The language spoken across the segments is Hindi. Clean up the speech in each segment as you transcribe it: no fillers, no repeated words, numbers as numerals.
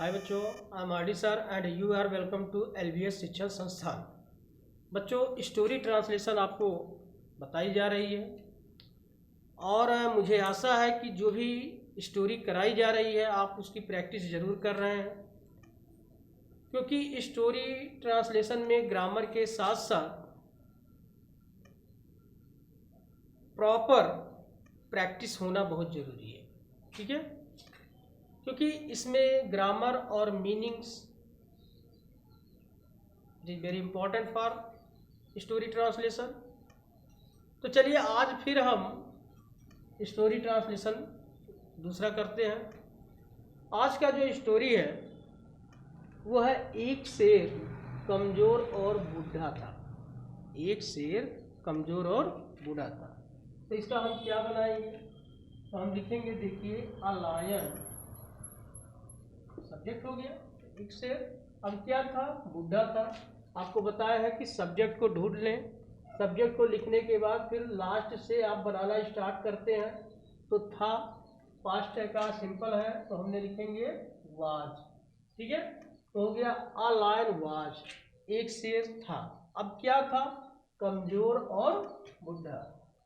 हाय बच्चों, I am R sir and you are welcome to LBS Shikshan संस्थान। बच्चों, स्टोरी ट्रांसलेशन आपको बताई जा रही है और मुझे आशा है कि जो भी स्टोरी कराई जा रही है आप उसकी प्रैक्टिस ज़रूर कर रहे हैं, क्योंकि स्टोरी ट्रांसलेशन में ग्रामर के साथ साथ प्रॉपर प्रैक्टिस होना बहुत ज़रूरी है। ठीक है, क्योंकि इसमें ग्रामर और meanings it is very important for story translation. तो चलिए आज फिर हम स्टोरी ट्रांसलेशन दूसरा करते हैं। आज का जो स्टोरी है वो है एक शेर कमज़ोर और बूढ़ा था। एक शेर कमज़ोर और बूढ़ा था। तो इसका हम क्या बनाएंगे? तो हम लिखेंगे, देखिए, अ लायन सब्जेक्ट हो गया, एक शेर। अब क्या था? बूढ़ा था। आपको बताया है कि सब्जेक्ट को ढूंढ लें। सब्जेक्ट को लिखने के बाद फिर लास्ट से आप बनाना स्टार्ट करते हैं। तो था पास्ट का सिंपल है, तो हमने लिखेंगे वाज। ठीक है, तो हो गया अ लायन वाज, एक शेर था। अब क्या था? कमजोर और बूढ़ा।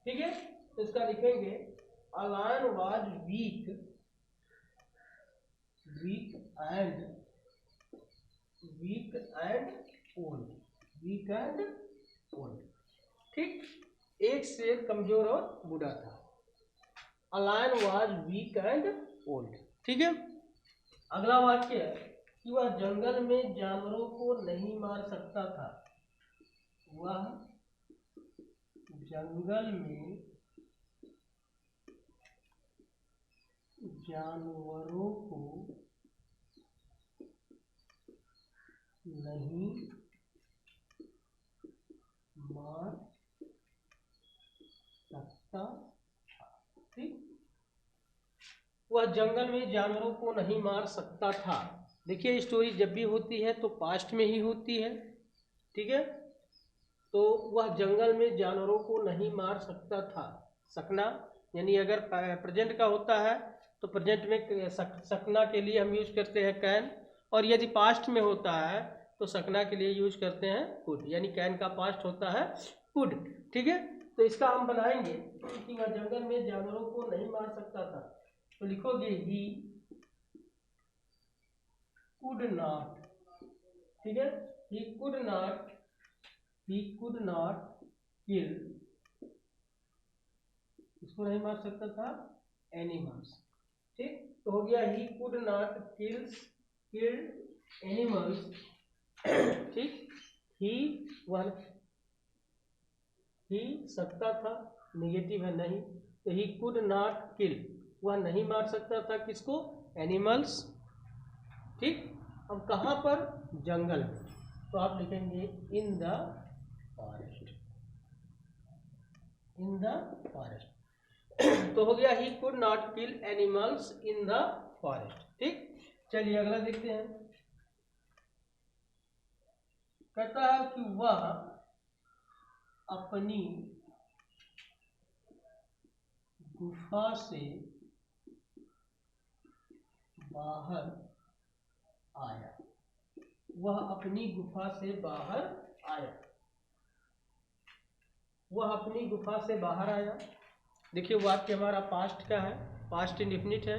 ठीक है, तो इसका लिखेंगे a lion was weak and old. ठीक, एक शेर कमजोर और बूढ़ा था। A lion was weak and old. ठीक है, अगला वाक्य है कि वह जंगल में जानवरों को नहीं मार सकता था। वह जंगल में जानवरों को नहीं मार सकता था। ठीक, वह जंगल में जानवरों को नहीं मार सकता था। देखिए, स्टोरी जब भी होती है तो पास्ट में ही होती है। ठीक है, तो वह जंगल में जानवरों को नहीं मार सकता था। सकना यानी अगर प्रेजेंट का होता है तो प्रेजेंट में सकना के लिए हम यूज करते हैं कैन, और यदि पास्ट में होता है तो सकना के लिए यूज करते हैं कुड, यानी कैन का पास्ट होता है कुड। ठीक है, तो इसका हम बनाएंगे कि वह जंगल में जानवरों को नहीं मार सकता था। तो लिखोगे ही कुड नॉट। ठीक है, ही कुड नॉट किल, इसको नहीं मार सकता था, एनिमल्स। ठीक, तो हो गया he could not killed animals. ठीक, ही सकता था, नेगेटिव है नहीं, तो ही कुड नॉट किल, वह नहीं मार सकता था किसको? एनिमल्स। ठीक, अब कहाँ पर? जंगल में, तो आप लिखेंगे इन द फॉरेस्ट। तो हो गया he could not kill animals in the forest. ठीक, चलिए अगला देखते हैं। कहता है कि वह अपनी गुफा से बाहर आया। वह अपनी गुफा से बाहर आया। वह अपनी गुफा से बाहर आया। देखिए, वाक्य हमारा पास्ट का है, पास्ट इंडेफिनिट है।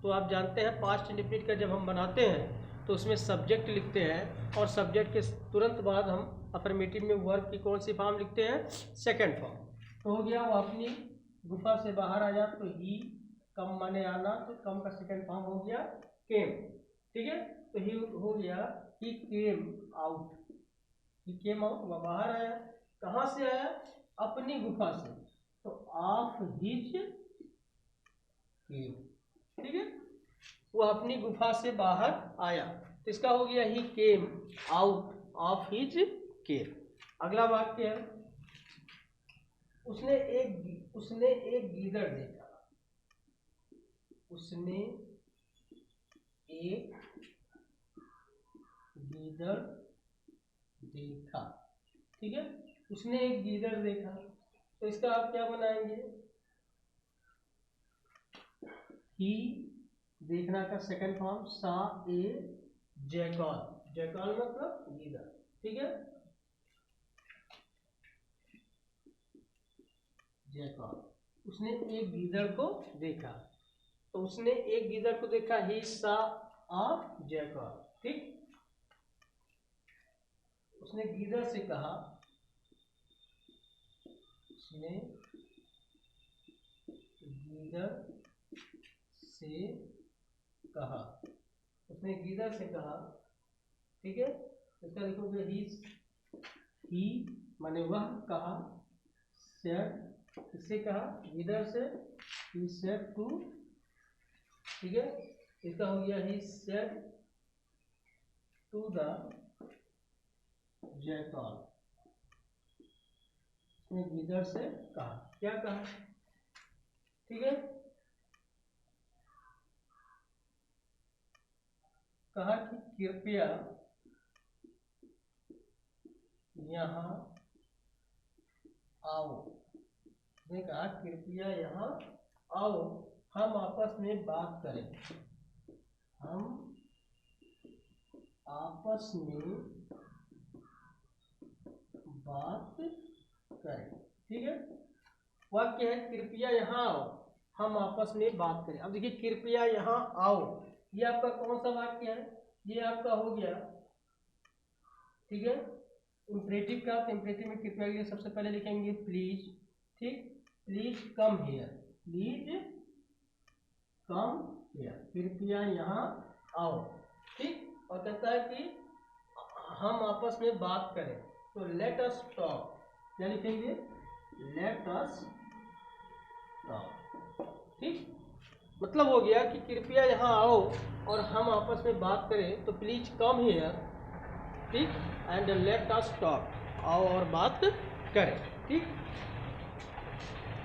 तो आप जानते हैं पास्ट इंडेफिनिट का जब हम बनाते हैं तो उसमें सब्जेक्ट लिखते हैं, और सब्जेक्ट के तुरंत बाद हम अफर्मेटिव में वर्ब की कौन सी फॉर्म लिखते हैं? Second form. तो हो गया वो अपनी गुफा से बाहर आया, तो ही कम माने आना, तो कम का सेकंड फॉर्म हो गया केम। ठीक है, तो ही हो गया ही केम आउट। ही केम आउट, वह बाहर आया। कहाँ से आया? अपनी गुफा से, तो ऑफ हिज केव। ठीक है, वो अपनी गुफा से बाहर आया, तो इसका हो गया ही केम आउट ऑफ हिज केव। अगला वाक्य है, उसने एक गीदड़ देखा। उसने एक गीदड़ देखा। ठीक है, उसने एक गीदड़ देखा, तो इसका आप क्या बनाएंगे? ही देखना का सेकंड फॉर्म सा ए जैकॉल, जैकॉल मतलब गीदड़, ठीक है, जैकॉल। उसने एक गीदड़ को देखा, तो उसने एक गीदड़ को देखा, ही सा अ जैकॉल, ठीक। उसने गीदड़ से कहा, उसने गीदड़ से कहा, उसने गीदड़ से कहा, ठीक है। इसका लिखोगे ही माने वह कहा, सेड किससे कहा, गीदड़ से, ही सेड टू, ठीक है। इसका हो गया he said to the jackal, उसने गीदड़ से कहा, क्या कहा, ठीक है, कहा कि कृपया यहाँ आओ, उसने कहा कृपया यहाँ आओ, हम आपस में बात करें, हम आपस में बात करें, ठीक है। वाक्य है कृपया यहाँ आओ, हम आपस में बात करें। अब देखिए कृपया यहाँ आओ, ये आपका कौन सा वाक्य है, ये आपका हो गया, ठीक है, इम्परेटिव का। तो इम्परेटिव में कृपया के लिए सबसे पहले लिखेंगे प्लीज, ठीक, please come here, please come here, कृपया यहाँ आओ, ठीक। और कहता है कि हम आपस में बात करें, तो लेट अस टॉक, क्या लिखेंगे, लेट अस टॉक, ठीक। मतलब हो गया कि कृपया यहाँ आओ और हम आपस में बात करें, तो प्लीज कम हियर, ठीक, एंड लेट अस टॉक, आओ और बात करें, ठीक।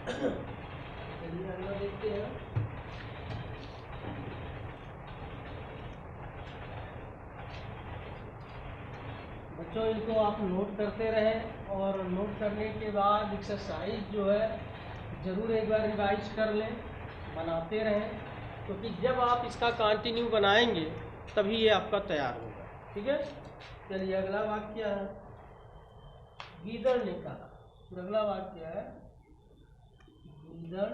चलिए अगला देखते हैं। बच्चों इनको आप नोट करते रहें, और नोट करने के बाद एक्सरसाइज जो है ज़रूर एक बार रिवाइज कर लें, बनाते रहें, क्योंकि जब आप इसका कंटिन्यू बनाएंगे तभी ये आपका तैयार होगा, ठीक है। चलिए अगला वाक्य है, गीदड़ ने कहा, तो अगला वाक्य है गीदड़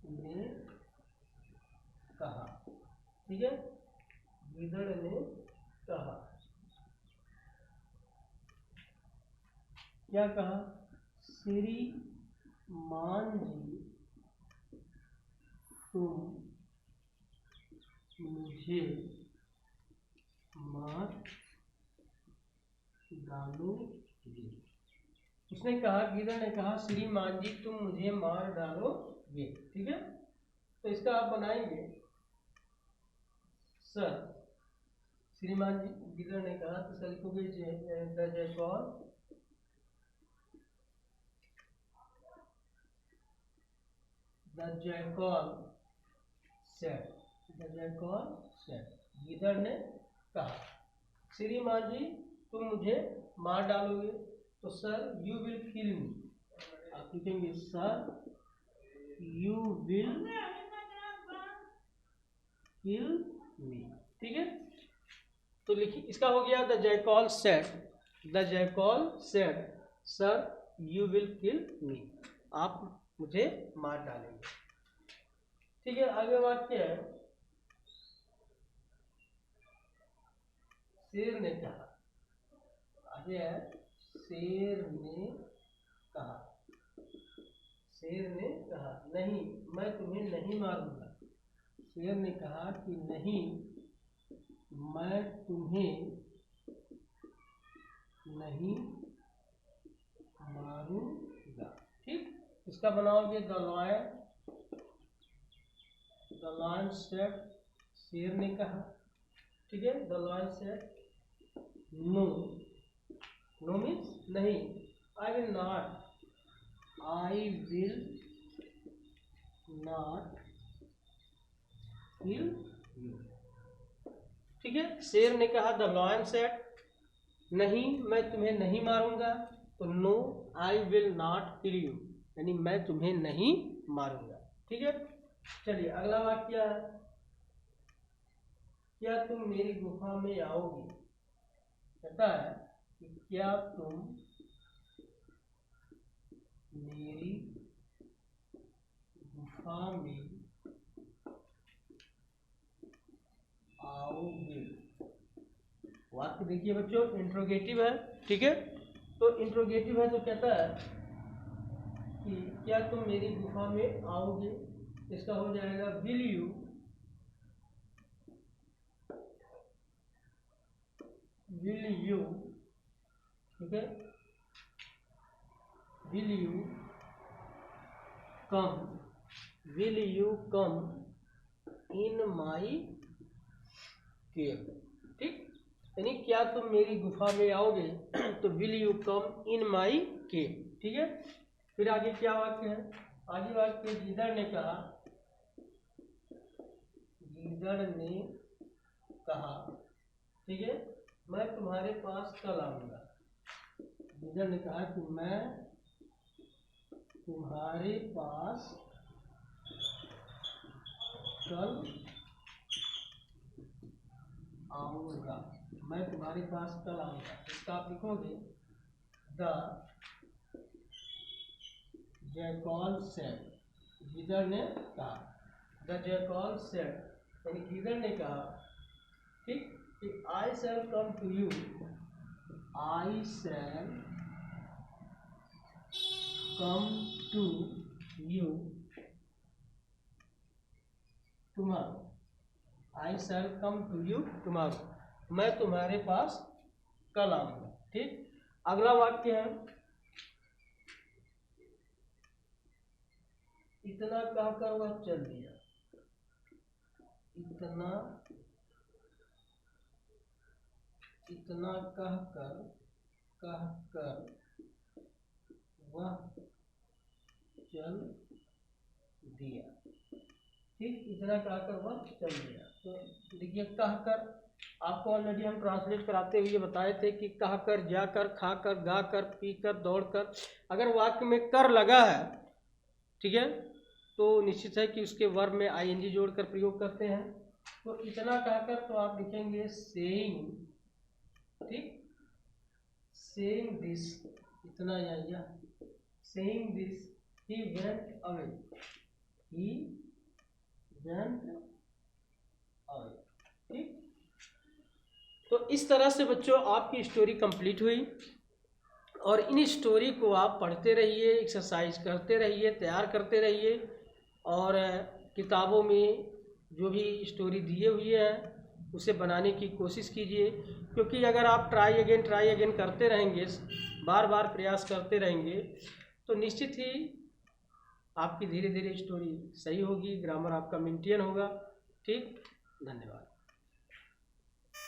ने कहा, ठीक है, गीदड़ ने कहा, क्या कहा, श्रीमान जी तुम मुझे मार डालोगे। उसने कहा, गीदड़ ने कहा, श्रीमान जी तुम मुझे मार डालोगे, ठीक है। तो इसका आप बनाएंगे, सर, श्रीमान जी, गीदड़ ने कहा, तो सर लिखोगे the jackal said, the jackal said, गीदड़ ने कहा, श्रीमान जी तुम मुझे मार डालोगे, तो sir you will kill me, आप लिखेंगे sir you will kill me, ठीक है। तो लिखिए, इसका हो गया the jackal said, the jackal said sir you will kill me, आप मुझे मार डालेंगे, ठीक है। आगे वाक्य है, शेर ने कहा, आगे है शेर ने कहा, शेर ने कहा नहीं मैं तुम्हें नहीं मारूंगा, शेर ने कहा कि नहीं मैं तुम्हें नहीं मारूंगा, ठीक। इसका बनाओगे द लॉयन सेड, शेर ने कहा, ठीक है, the lion said no, no means नहीं, I will not kill you, ठीक है। शेर ने कहा, द लॉयन सेड नहीं मैं तुम्हें नहीं मारूंगा, तो no I will not kill you, यानी मैं तुम्हें नहीं मारूंगा। ठीक है, चलिए अगला वाक्य है, क्या तुम मेरी गुफा में आओगे। कहता है कि क्या तुम मेरी गुफा में आओगे। वाक्य देखिए बच्चों, इंट्रोगेटिव है। ठीक है, तो इंट्रोगेटिव है तो कहता है कि क्या तुम मेरी गुफा में आओगे। इसका हो जाएगा विल यू, ठीक है, विल यू कम इन माई केव। ठीक, यानी क्या तुम मेरी गुफा में आओगे तो विल यू कम इन माई केव। ठीक है, फिर आगे क्या वाक्य है, आगे वाक्य गीदड़ ने कहा, ठीक है, मैं तुम्हारे पास कल आऊंगा। गीदड़ ने कहा कि मैं तुम्हारे पास कल आऊंगा, मैं तुम्हारे पास कल आऊंगा। इसका आप लिखोगे द जैकल सेड, गीदड़ ने कहा, द जैकल सेड, यानी गीदड़ ने कहा, ठीक, कि I shall come to you, I shall come to you tomorrow, I shall come to you tomorrow, मैं तुम्हारे पास कल आऊंगा। ठीक, अगला वाक्य है, इतना कहकर वह चल दिया। इतना कहकर वह चल दिया। ठीक, इतना कहकर वह चल दिया। तो देखिए कहकर आपको ऑलरेडी हम ट्रांसलेट कराते हुए बताए थे कि कहकर, जाकर, खाकर, गाकर, पीकर, दौड़कर, अगर वाक्य में कर लगा है, ठीक है, तो निश्चित है कि उसके वर्ब में आईएनजी जोड़कर प्रयोग करते हैं। तो इतना कहकर तो आप लिखेंगे सेइंग, ठीक, सेइंग दिस, इतना या saying this he went away, he went away. ठीक, तो इस तरह से बच्चों आपकी स्टोरी कंप्लीट हुई, और इन स्टोरी को आप पढ़ते रहिए, एक्सरसाइज करते रहिए, तैयार करते रहिए, और किताबों में जो भी स्टोरी दिए हुए हैं उसे बनाने की कोशिश कीजिए, क्योंकि अगर आप ट्राई अगेन करते रहेंगे, बार बार प्रयास करते रहेंगे, तो निश्चित ही आपकी धीरे धीरे स्टोरी सही होगी, ग्रामर आपका मेंटेन होगा। ठीक, धन्यवाद।